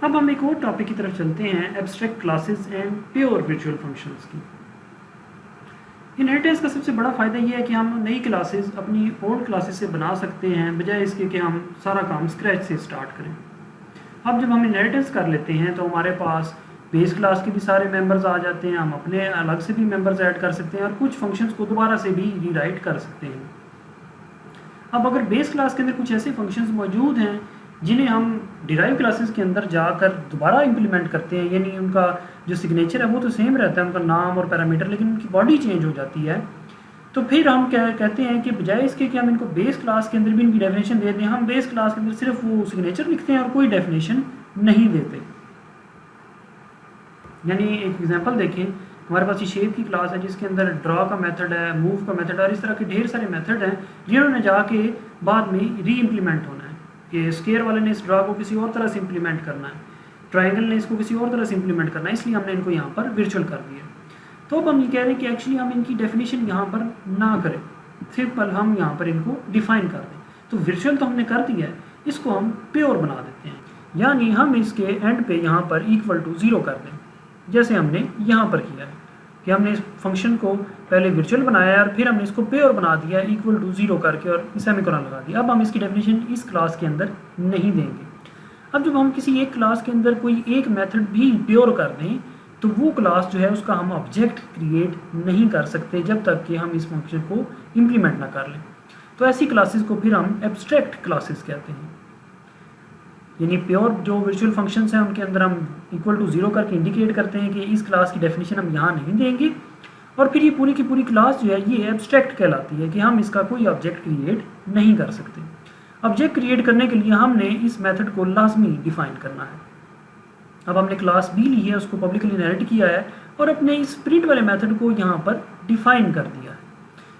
अब हम एक और टॉपिक की तरफ चलते हैं, abstract classes and pure virtual functions की। इनहेरिटेंस का सबसे बड़ा फ़ायदा ये है कि हम नई क्लासेस अपनी ओल्ड क्लासेस से बना सकते हैं, बजाय इसके कि हम सारा काम स्क्रैच से स्टार्ट करें। अब जब हम इनहेरिटेंस कर लेते हैं तो हमारे पास बेस क्लास के भी सारे मेंबर्स आ जाते हैं, हम अपने अलग से भी मेंबर्स ऐड कर सकते हैं और कुछ फंक्शंस को दोबारा से भी रीराइट कर सकते हैं। अब अगर बेस क्लास के अंदर कुछ ऐसे फंक्शंस मौजूद हैं जिन्हें हम डिराइव क्लासेस के अंदर जाकर दोबारा इंप्लीमेंट करते हैं, यानी उनका जो सिग्नेचर है वो तो सेम रहता है, उनका नाम और पैरामीटर, लेकिन उनकी बॉडी चेंज हो जाती है, तो फिर हम क्या कहते हैं कि बजाय इसके कि हम इनको बेस क्लास के अंदर भी इनकी डेफिनेशन दे दें, हम बेस क्लास के अंदर सिर्फ वो सिग्नेचर लिखते हैं और कोई डेफिनेशन नहीं देते। यानी एक एग्जांपल देखें, हमारे पास ये शेप की क्लास है जिसके अंदर ड्रॉ का मेथड है, मूव का मेथड है और इस तरह के ढेर सारे मेथड हैं जिन्होंने जाके बाद में री इम्प्लीमेंट होना है कि स्क्वायर वाले ने इस ड्रॉ को किसी और तरह से इम्प्लीमेंट करना है, ट्राइंगल ने इसको किसी और तरह से इम्प्लीमेंट करना है, इसलिए हमने इनको यहाँ पर वर्चुअल कर दिया। तो अब हम ये कह रहे हैं कि एक्चुअली हम इनकी डेफिनेशन यहाँ पर ना करें, सिंपल हम यहाँ पर इनको डिफाइन कर दें। तो वर्चुअल तो हमने कर दिया है, इसको हम प्योर बना देते हैं, यानी हम इसके एंड पे यहाँ पर इक्वल टू 0 कर दें, जैसे हमने यहाँ पर किया है कि हमने इस फंक्शन को पहले वर्चुअल बनाया है और फिर हमने इसको प्योर बना दिया इक्वल टू 0 करके और सेमीकोलन लगा दिया। अब हम इसकी डेफिनेशन इस क्लास के अंदर नहीं देंगे। अब जब हम किसी एक क्लास के अंदर कोई एक मेथड भी प्योर कर दें तो वो क्लास जो है उसका हम ऑब्जेक्ट क्रिएट नहीं कर सकते जब तक कि हम इस फंक्शन को इम्प्लीमेंट ना कर लें। तो ऐसी क्लासेस को फिर हम एब्स्ट्रैक्ट क्लासेस कहते हैं। यानी प्योर जो वर्चुअल फंक्शंस हैं उनके अंदर हम इक्वल टू 0 करके इंडिकेट करते हैं कि इस क्लास की डेफिनेशन हम यहाँ नहीं देंगे, और फिर ये पूरी की पूरी क्लास जो है ये एब्स्ट्रैक्ट कहलाती है कि हम इसका कोई ऑब्जेक्ट क्रिएट नहीं कर सकते। ऑब्जेक्ट क्रिएट करने के लिए हमने इस मेथड को लाजमी डिफाइन करना है। अब हमने क्लास बी ली है, उसको पब्लिकली इनहेरिट किया है और अपने इस प्रिंट वाले मेथड को यहाँ पर डिफाइन कर दिया है।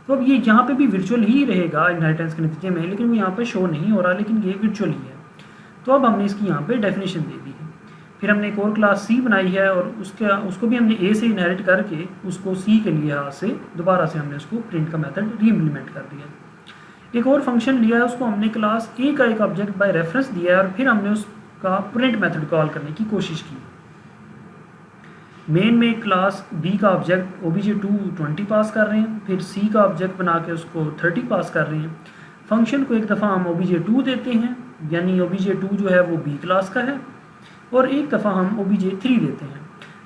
तो अब ये यहाँ पे भी वर्चुअल ही रहेगा इनहेरिटेंस के नतीजे में, लेकिन वो यहाँ पर शो नहीं हो रहा, लेकिन ये वर्चुअल ही है। तो अब हमने इसकी यहाँ पे डेफिनेशन दे दी है। फिर हमने एक और क्लास सी बनाई है और उसको भी हमने ए से इनहेरिट करके उसको सी के लिए हाथ से दोबारा से हमने उसको प्रिंट का मेथड री इम्प्लीमेंट कर दिया। एक और फंक्शन लिया है, उसको हमने क्लास ए का एक ऑब्जेक्ट बाय रेफरेंस दिया है और फिर हमने उसका प्रिंट मेथड कॉल करने की कोशिश की। मेन में क्लास बी का ऑब्जेक्ट obj2 20 पास कर रहे हैं, फिर सी का ऑब्जेक्ट बना के उसको 30 पास कर रहे हैं। फंक्शन को एक दफ़ा हम obj2 देते हैं, यानी obj2 जो है वो बी क्लास का है, और एक दफ़ा हम obj3 देते हैं।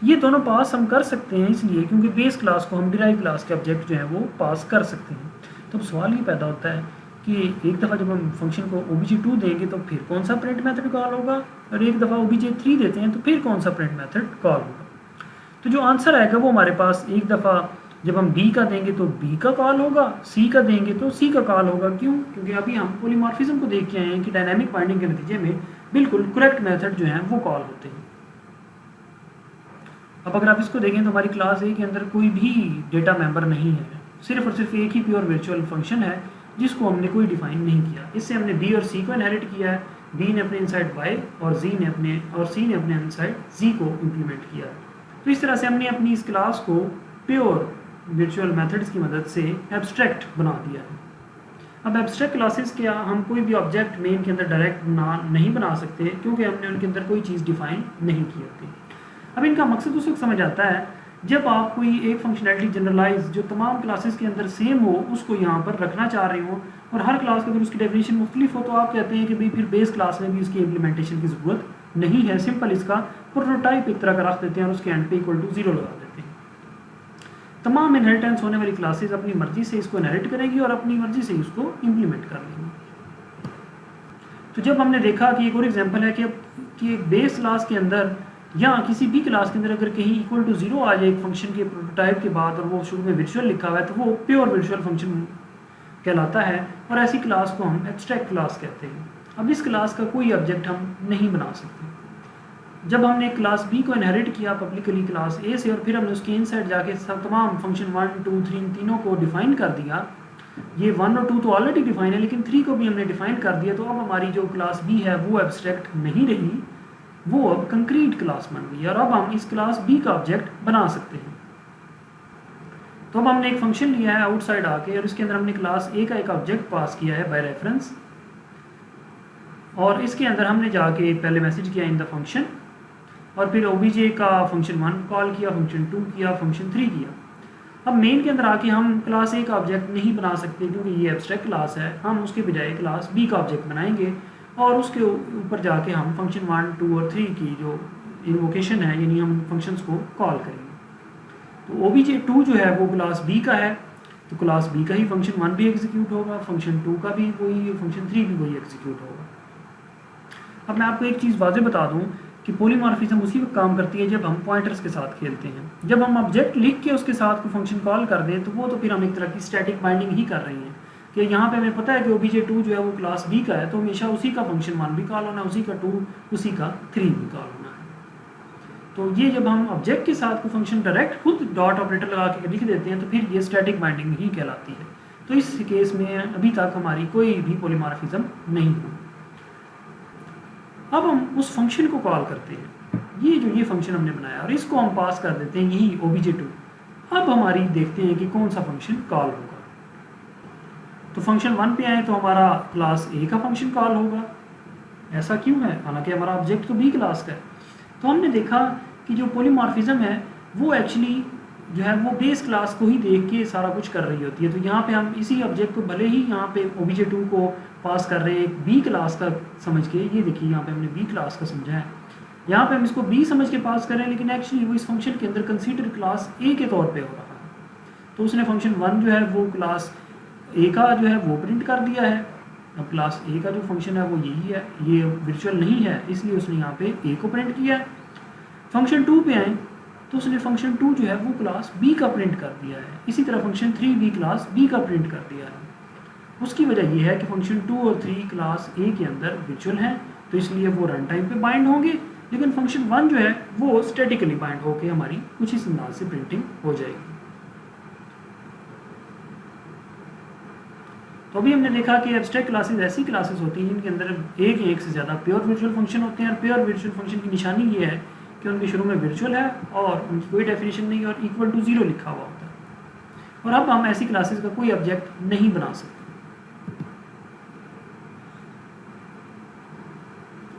ये दोनों पास हम कर सकते हैं इसलिए क्योंकि बेस क्लास को हम डिराइव क्लास के ऑब्जेक्ट जो है वो पास कर सकते हैं। तो अब सवाल ये पैदा होता है कि एक दफ़ा जब हम फंक्शन को obj2 देंगे तो फिर कौन सा प्रिंट मेथड कॉल होगा, और एक दफ़ा obj3 देते हैं तो फिर कौन सा प्रिंट मेथड कॉल होगा। तो जो आंसर आएगा वो हमारे पास एक दफ़ा जब हम बी का देंगे तो बी का कॉल होगा, सी का देंगे तो सी का कॉल होगा। क्यों? क्योंकि अभी हम पॉलीमॉर्फिज्म को देख के आए हैं कि डायनामिक बाइंडिंग के नतीजे में बिल्कुल करेक्ट मेथड जो हैं वो कॉल होते हैं। अब अगर आप इसको देखें तो हमारी क्लास ए के अंदर कोई भी डेटा मेंबर नहीं है, सिर्फ और सिर्फ एक ही प्योर वर्चुअल फंक्शन है जिसको हमने कोई डिफाइन नहीं किया। इससे हमने बी और सी को इनहेरिट किया है, बी ने अपने इनसाइड वाई और सी ने अपने इनसाइड जी को इम्प्लीमेंट किया है। तो इस तरह से हमने अपनी इस क्लास को प्योर वर्चुअल मेथड्स की मदद से एब्स्ट्रैक्ट बना दिया है। अब एब्स्ट्रैक्ट क्लासेस क्या हम कोई भी ऑब्जेक्ट मेन के अंदर डायरेक्ट नहीं बना सकते क्योंकि हमने उनके अंदर कोई चीज़ डिफाइन नहीं की होती। अब इनका मकसद उस वक्त समझ आता है जब आप कोई एक फंक्शनैलिटी जनरलाइज जो तमाम क्लासेस के अंदर सेम हो उसको यहाँ पर रखना चाह रहे हो और हर क्लास के अंदर उसकी डेफिनेशन मुख्तलिफ हो, तो आप कहते हैं कि भाई फिर बेस क्लास में भी उसकी इम्प्लीमेंटेशन की ज़रूरत नहीं है, सिंपल इसका प्रोटोटाइप एक तरह का रख देते हैं और उसके एंड पे इक्वल टू 0 लगा देते हैं। तमाम इनहेरिटेंस होने वाली क्लासेस अपनी मर्जी से इसको इनहेरिट करेगी और अपनी मर्जी से इसको इम्प्लीमेंट कर लेंगी। तो जब हमने देखा कि एक और एग्जांपल है कि एक बेस क्लास के अंदर या किसी भी क्लास के अंदर अगर कहीं इक्वल टू 0 आ जाए एक फंक्शन के प्रोटोटाइप के बाद और वो शुरू में वर्चुअल लिखा हुआ है तो वो प्योर वर्चुअल फंक्शन कहलाता है और ऐसी क्लास को हम एब्स्ट्रैक्ट क्लास कहते हैं। अब इस क्लास का कोई ऑब्जेक्ट हम नहीं बना सकते। जब हमने क्लास बी को इनहेरिट किया पब्लिकली क्लास ए से और फिर हमने उसके इनसाइड जाके सब तमाम फंक्शन 1, 2, 3 तीनों को डिफाइन कर दिया, ये 1 और 2 तो ऑलरेडी डिफाइन है लेकिन 3 को भी हमने डिफाइन कर दिया, तो अब हमारी जो क्लास बी है वो एब्स्ट्रैक्ट नहीं रही, वो अब कंक्रीट क्लास बन गई और अब हम इस क्लास बी का ऑब्जेक्ट बना सकते हैं। तो अब हमने एक फंक्शन लिया है आउटसाइड आके और इसके अंदर हमने क्लास ए का एक ऑब्जेक्ट पास किया है बाय रेफरेंस, और इसके अंदर हमने जाके पहले मैसेज किया इन द फंक्शन, और फिर ओबीजे का फंक्शन 1 कॉल किया, फंक्शन 2 किया, फंक्शन 3 किया। अब मेन के अंदर आके हम क्लास ए का ऑब्जेक्ट नहीं बना सकते क्योंकि ये एब्स्ट्रैक्ट क्लास है। हम उसके बजाय क्लास बी का ऑब्जेक्ट बनाएंगे और उसके ऊपर जाके हम फंक्शन 1, 2 और 3 की जो इन्वोकेशन है, यानी हम फंक्शंस को कॉल करेंगे। तो obj2 जो है वो क्लास बी का है, तो क्लास बी का ही फंक्शन 1 भी एग्जीक्यूट होगा, फंक्शन 2 का भी वही, फंक्शन 3 भी वही एग्जीक्यूट होगा। अब मैं आपको एक चीज़ वाज़ेह बता दूं कि पॉलीमॉर्फिज्म उसी वक्त काम करती है जब हम पॉइंटर्स के साथ खेलते हैं। जब हम ऑब्जेक्ट लिख के उसके साथ कोई फंक्शन कॉल कर दें तो वो तो फिर हम एक तरह की स्टैटिक बाइंडिंग ही कर रहे हैं कि यहाँ पे हमें पता है कि obj2 जो है वो क्लास बी का है, तो हमेशा उसी का फंक्शन 1 भी कॉल होना है, उसी का 2, उसी का 3 भी कॉल होना है। तो ये जब हम ऑब्जेक्ट के साथ कोई फंक्शन डायरेक्ट खुद डॉट ऑपरेटर लगा के लिख देते हैं तो फिर ये स्टैटिक बाइंडिंग ही कहलाती है। तो इस केस में अभी तक हमारी कोई भी पॉलीमॉर्फिज्म नहीं हुई। अब हम उस फंक्शन को कॉल करते हैं, ये फंक्शन हमने बनाया और इसको हम पास कर देते हैं यही obj2। अब हमारी देखते हैं कि कौन सा फंक्शन कॉल होगा। तो फंक्शन 1 पे आए तो हमारा क्लास ए का फंक्शन कॉल होगा। ऐसा क्यों है, हालांकि हमारा ऑब्जेक्ट तो बी क्लास का है। तो हमने देखा कि जो पॉलीमॉर्फिज्म है वो एक्चुअली जो है वो बेस क्लास को ही देख के सारा कुछ कर रही होती है। तो यहाँ पे हम इसी ऑब्जेक्ट को भले ही यहाँ पे obj2 को पास कर रहे हैं एक बी क्लास का समझ के, ये देखिए यहाँ पे हमने बी क्लास का समझा है, यहाँ पे हम इसको बी समझ के पास कर रहे हैं, लेकिन एक्चुअली वो इस फंक्शन के अंदर कंसीडर क्लास ए के तौर पे हो रहा है। तो उसने फंक्शन 1 जो है वो क्लास ए का जो है वो प्रिंट कर दिया है। अब क्लास ए का जो फंक्शन है वो यही है, ये वर्चुअल नहीं है, इसलिए उसने यहाँ पे ए को प्रिंट किया है। फंक्शन 2 पे आए तो उसने फंक्शन 2 जो है वो क्लास बी का प्रिंट कर दिया है। इसी तरह फंक्शन 3 भी क्लास बी का प्रिंट कर दिया है। उसकी वजह यह है कि फंक्शन 2 और 3 क्लास ए के अंदर वर्चुअल हैं, तो इसलिए वो रन टाइम पे बाइंड होंगे, लेकिन फंक्शन 1 जो है वो स्टैटिकली बाइंड होकर हमारी कुछ इस अंदाज से प्रिंटिंग हो जाएगी। तो अभी हमने देखा कि एब्स्ट्रैक्ट क्लासेस ऐसी क्लासेस होती हैं जिनके अंदर एक से ज़्यादा प्योर वर्चुअल फंक्शन होते हैं। और प्योर वर्चुअल फंक्शन की निशानी ये है कि उनके शुरू में वर्चुअल है और उनकी कोई डेफिनेशन नहीं और इक्वल टू 0 लिखा हुआ होता है। और अब हम ऐसी क्लासेस का कोई ऑब्जेक्ट नहीं बना सकते।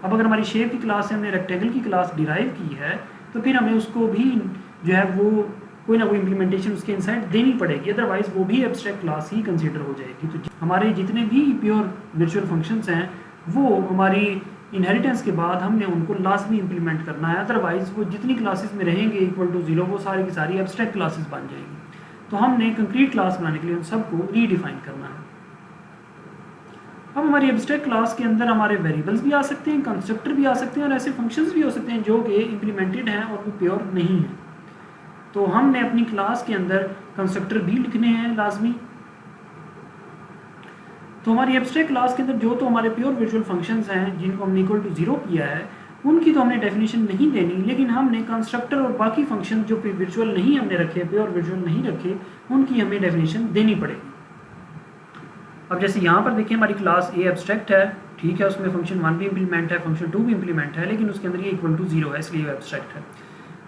अब अगर हमारी शेप की क्लास से हमने रेक्टेंगल की क्लास डिराइव की है तो फिर हमें उसको भी जो है वो कोई ना कोई इम्प्लीमेंटेशन उसके इनसाइड देनी पड़ेगी, अदरवाइज वो भी एब्स्ट्रैक्ट क्लास ही कंसीडर हो जाएगी। तो हमारे जितने भी प्योर वर्चुअल फंक्शंस हैं वो हमारी इनहेरिटेंस के बाद हमने उनको लाजमी इंप्लीमेंट करना है, अदरवाइज वो जितनी क्लासेस में रहेंगे इक्वल टू 0 वो सारी की सारी एब्स्ट्रैक्ट क्लासेस बन जाएंगी। तो हमने कंक्रीट क्लास बनाने के लिए उन सबको रीडिफाइन करना है। अब हमारी एब्स्ट्रैक्ट क्लास के अंदर हमारे वेरिएबल्स भी आ सकते हैं, कंस्ट्रक्टर भी आ सकते हैं और ऐसे फंक्शंस भी हो सकते हैं जो कि इम्प्लीमेंटेड हैं और वो प्योर नहीं हैं। तो हमने अपनी क्लास के अंदर कंस्ट्रक्टर भी लिखने हैं लाजमी। तो हमारी एब्स्ट्रैक्ट क्लास के अंदर जो तो हमारे प्योर वर्चुअल फंक्शंस हैं जिनको हमने इक्वल टू 0 किया है उनकी तो हमने डेफिनेशन नहीं देनी, लेकिन हमने कंस्ट्रक्टर और बाकी फंक्शन जो वर्चुअल नहीं हमने रखे, प्योर वर्चुअल नहीं रखे, उनकी हमें डेफिनेशन देनी पड़ेगी। अब जैसे यहाँ पर देखिए हमारी क्लास ए एब्स्ट्रैक्ट है, ठीक है, उसमें फंक्शन 1 भी इंप्लीमेंट है, फंक्शन 2 भी इंप्लीमेंट है, लेकिन उसके अंदर ये इक्वल टू 0 है इसलिए एब्स्ट्रैक्ट है।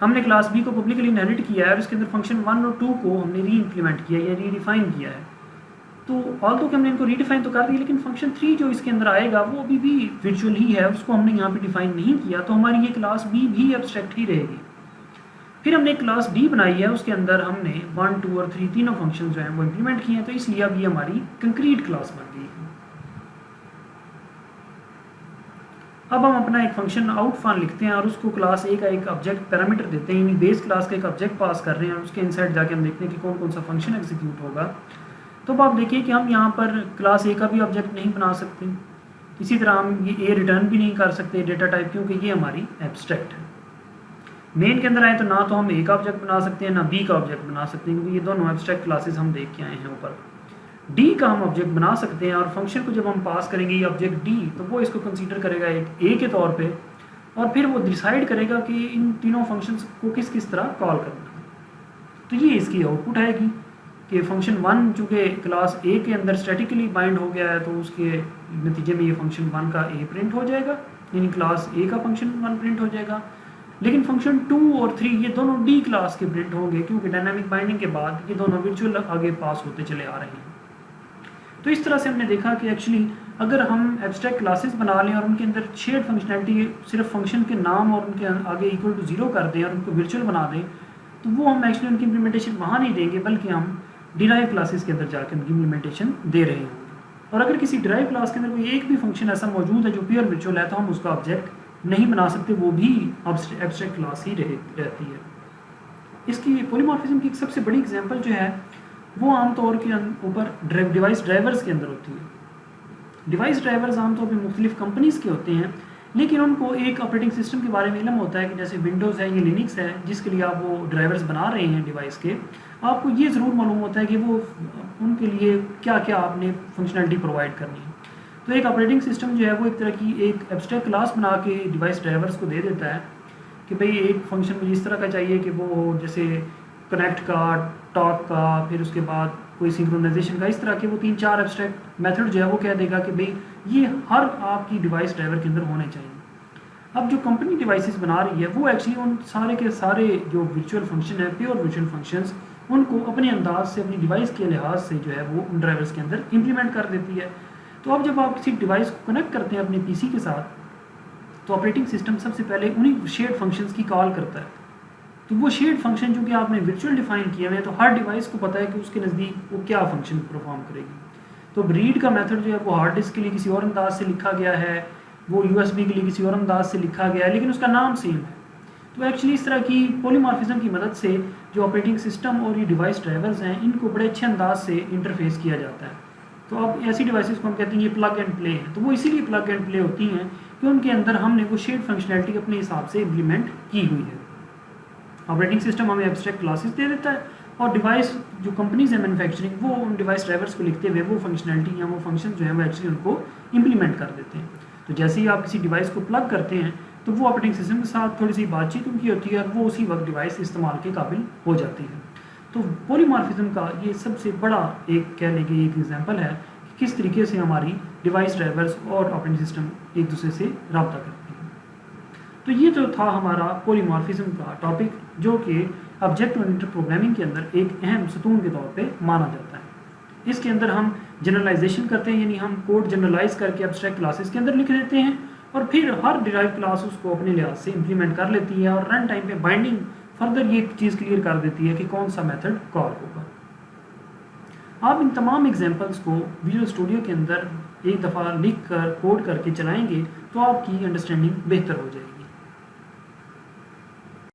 हमने क्लास बी को पब्लिकली इनहेरिट किया है और इसके अंदर फंक्शन 1 और 2 को हमने री इम्प्लीमेंट किया या रीडिफाइन किया है। तो ऑल्दो कि हमने इनको रीडिफाइन तो कर दिया, लेकिन फंक्शन 3 जो इसके अंदर आएगा वो अभी भी वर्चुअल ही है, उसको हमने यहाँ पे डिफाइन नहीं किया, तो हमारी ये क्लास बी भी एब्स्ट्रैक्ट ही रहेगी। फिर हमने क्लास डी बनाई है, उसके अंदर हमने 1, 2 और 3 तीनों फंक्शन जो हैं वो इम्प्लीमेंट किए हैं, तो इसलिए अब ये हमारी कंक्रीट क्लास बन गई है। अब हम अपना एक फंक्शन आउट फन लिखते हैं और उसको क्लास ए का एक ऑब्जेक्ट पैरामीटर देते हैं, यानी बेस क्लास का एक ऑब्जेक्ट पास कर रहे हैं और उसके इनसाइड जाके हम देखते हैं कि कौन कौन सा फंक्शन एग्जीक्यूट होगा। तो अब आप देखिए कि हम यहाँ पर क्लास ए का भी ऑब्जेक्ट नहीं बना सकते, इसी तरह हम ये ए रिटर्न भी नहीं कर सकते डेटा टाइप, क्योंकि ये हमारी एब्स्ट्रैक्ट है। मेन के अंदर आए तो ना तो हम ए का ऑब्जेक्ट बना सकते हैं ना बी का ऑब्जेक्ट बना सकते हैं, क्योंकि ये दोनों एब्स्ट्रैक्ट क्लासेस हम देख के आए हैं ऊपर। डी का हम ऑब्जेक्ट बना सकते हैं और फंक्शन को जब हम पास करेंगे ये ऑब्जेक्ट डी, तो वो इसको कंसीडर करेगा एक ए के तौर पे और फिर वो डिसाइड करेगा कि इन तीनों फंक्शंस को किस किस तरह कॉल करना है। तो ये इसकी आउटपुट आएगी कि फंक्शन 1 चूँकि क्लास ए के अंदर स्टैटिकली बाइंड हो गया है, तो उसके नतीजे में ये फंक्शन 1 का ए प्रिंट हो जाएगा, यानी क्लास ए का फंक्शन 1 प्रिंट हो जाएगा। लेकिन फंक्शन 2 और 3 ये दोनों डी क्लास के प्रिंट होंगे, क्योंकि डायनामिक बाइंडिंग के बाद ये दोनों वर्चुअल आगे पास होते चले आ रहे हैं। तो इस तरह से हमने देखा कि एक्चुअली अगर हम एब्स्ट्रैक्ट क्लासेस बना लें और उनके अंदर शेयर्ड फंक्शनैलिटी सिर्फ फंक्शन के नाम और उनके आगे इक्वल टू 0 कर दें और उनको वर्चुअल बना दें, तो वो हम एक्चुअली उनकी इम्प्लीमेंटेशन वहाँ नहीं देंगे, बल्कि हम डिराइव क्लासेस के अंदर जाकर उनकी इम्प्लीमेंटेशन दे रहे होंगे। और अगर किसी डिराइव क्लास के अंदर कोई एक भी फंक्शन ऐसा मौजूद है जो प्योर वर्चुअल है, तो हम उसका ऑब्जेक्ट नहीं बना सकते, वो भी एब्स्ट्रैक्ट क्लास ही रहती है। इसकी पॉलीमॉर्फिज्म की एक सबसे बड़ी एग्जांपल जो है वो आमतौर के ऊपर डिवाइस ड्राइवर्स के अंदर होती है। डिवाइस ड्राइवर्स आमतौर पर मुख्तलिफ कंपनीज़ के होते हैं, लेकिन उनको एक ऑपरेटिंग सिस्टम के बारे में इल्म होता है कि जैसे विंडोज़ है या लिनक्स है जिसके लिए आप वो ड्राइवर्स बना रहे हैं डिवाइस के, आपको ये ज़रूर मालूम होता है कि वो उनके लिए क्या क्या आपने फंक्शनलिटी प्रोवाइड करनी है। तो एक ऑपरेटिंग सिस्टम जो है वो एक तरह की एक एब्स्ट्रैक्ट क्लास बना के डिवाइस ड्राइवर्स को दे देता है कि भाई एक फंक्शन मुझे इस तरह का चाहिए कि वो जैसे कनेक्ट का, टॉक का, फिर उसके बाद कोई सिंक्रोनाइजेशन का, इस तरह के वो 3-4 एब्स्ट्रैक्ट मेथड जो है वो कह देगा कि भाई ये हर आपकी डिवाइस ड्राइवर के अंदर होने चाहिए। अब जो कंपनी डिवाइसेस बना रही है वो एक्चुअली उन सारे के सारे जो वर्चुअल फंक्शन है, प्योर वर्चुअल फंक्शंस, उनको अपने अंदाज से अपनी डिवाइस के लिहाज से जो है वो उन ड्राइवर्स के अंदर इम्प्लीमेंट कर देती है। तो अब जब आप किसी डिवाइस को कनेक्ट करते हैं अपने पीसी के साथ, तो ऑपरेटिंग सिस्टम सबसे पहले उन्हीं शेयर्ड फंक्शंस की कॉल करता है। तो वो शेयर्ड फंक्शन जो कि आपने वर्चुअल डिफाइन किए हुए हैं, तो हर डिवाइस को पता है कि उसके नज़दीक वो क्या फंक्शन परफॉर्म करेगी। तो रीड का मेथड जो है वो हार्ड डिस्क के लिए किसी और अंदाज से लिखा गया है, वो यूएसबी के लिए किसी और अंदाज से लिखा गया है, लेकिन उसका नाम सेम है। तो एक्चुअली इस तरह की पॉलीमॉर्फिज्म की मदद से जो ऑपरेटिंग सिस्टम और ये डिवाइस ड्राइवर्स हैं, इनको बड़े अच्छे अंदाज से इंटरफेस किया जाता है। तो अब ऐसी डिवाइसेस को हम कहते हैं ये प्लग एंड प्ले हैं। तो वो इसीलिए प्लग एंड प्ले होती हैं कि उनके अंदर हमने वो शेयर्ड फंक्शनैलिटी अपने हिसाब से इम्प्लीमेंट की हुई है। ऑपरेटिंग सिस्टम हमें एब्स्ट्रैक्ट क्लासेस दे देता है और डिवाइस जो कंपनीज है मैन्युफैक्चरिंग, वो उन डिवाइस ड्राइवर्स को लिखते हुए वो फंक्शनैलिटी या वो फंक्शन जो है वो एक्चुअली उनको इम्प्लीमेंट कर देते हैं। तो जैसे ही आप किसी डिवाइस को प्लग करते हैं तो वो ऑपरेटिंग सिस्टम के साथ थोड़ी सी बातचीत उनकी होती है और वो उसी वक्त डिवाइस इस्तेमाल के काबिल हो जाती है। तो पॉलीमॉर्फिज्म का ये सबसे बड़ा एक कह लेंगे एक एग्जांपल है कि किस तरीके से हमारी डिवाइस ड्राइवर्स और ऑपरेटिंग सिस्टम एक दूसरे से रब्ता करते हैं। तो ये जो था हमारा पॉलीमॉर्फिज्म का टॉपिक, जो कि ऑब्जेक्ट ओरिएंटेड प्रोग्रामिंग के अंदर एक अहम सतून के तौर पे माना जाता है। इसके अंदर हम जनरलाइजेशन करते हैं, यानी हम कोड जनरलाइज करके एब्स्ट्रैक्ट क्लासेस के अंदर लिख देते हैं और फिर हर डिराइव क्लास उसको अपने लिहाज से इम्प्लीमेंट कर लेती है और रन टाइम पे बाइंडिंग फर्दर ये चीज़ क्लियर कर देती है कि कौन सा मेथड कॉल होगा। आप इन तमाम एग्जांपल्स को विजुअल स्टूडियो के अंदर एक दफ़ा लिख कर कोड करके चलाएंगे तो आपकी अंडरस्टैंडिंग बेहतर हो जाएगी।